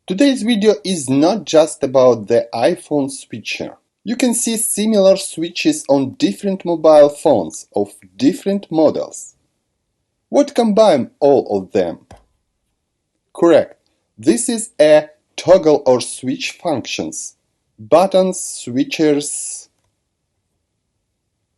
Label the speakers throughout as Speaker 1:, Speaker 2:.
Speaker 1: Today's video is not just about the iPhone switcher. You can see similar switches on different mobile phones of different models. What combine all of them? Correct. This is a toggle or switch functions. Buttons, switchers.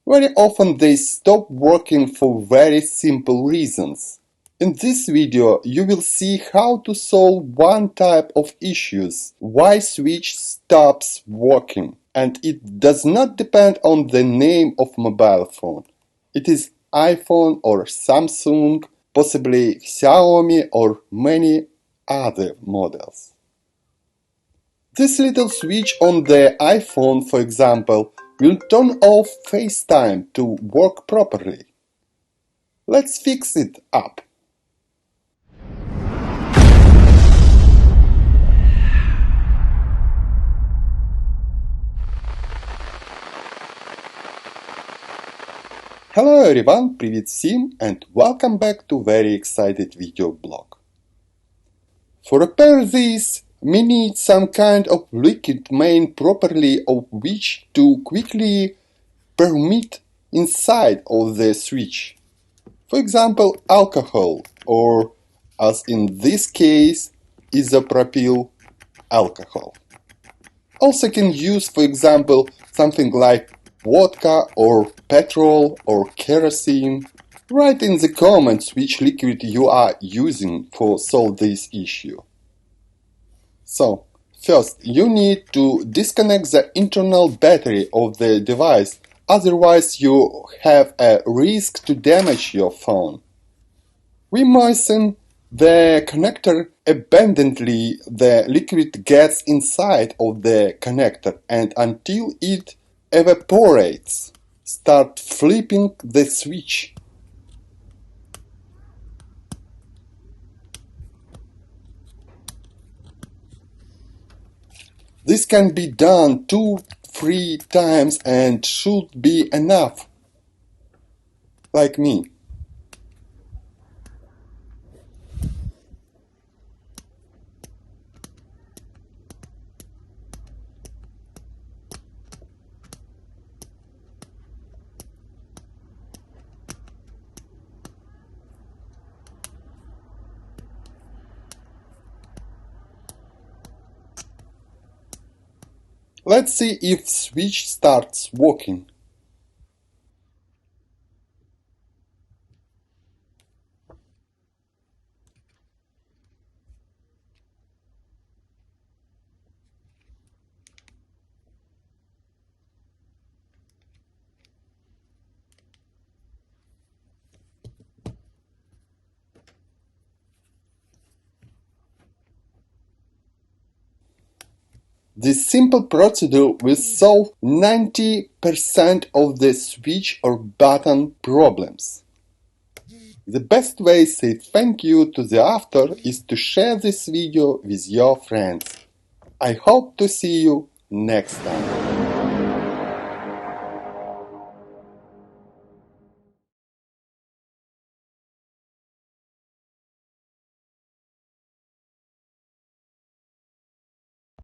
Speaker 1: Very often they stop working for very simple reasons. In this video, you will see how to solve one type of issues, why switch stops working, and it does not depend on the name of mobile phone. It is iPhone or Samsung, possibly Xiaomi or many other models. This little switch on the iPhone, for example, will turn off FaceTime to work properly. Let's fix it up. Hello everyone, привет всем, and welcome back to very excited video blog. For repair this, we need some kind of liquid main properly of which to quickly permit inside of the switch. For example, alcohol, or as in this case, isopropyl alcohol. Also can use, for example, something like vodka or petrol or kerosene. Write in the comments which liquid you are using for solve this issue. So, first you need to disconnect the internal battery of the device, otherwise you have a risk to damage your phone. We moisten the connector abundantly, the liquid gets inside of the connector and until it evaporates, start flipping the switch. This can be done 2-3 times and should be enough, like me. Let's see if switch starts working. This simple procedure will solve 90% of the switch or button problems. The best way to say thank you to the author is to share this video with your friends. I hope to see you next time.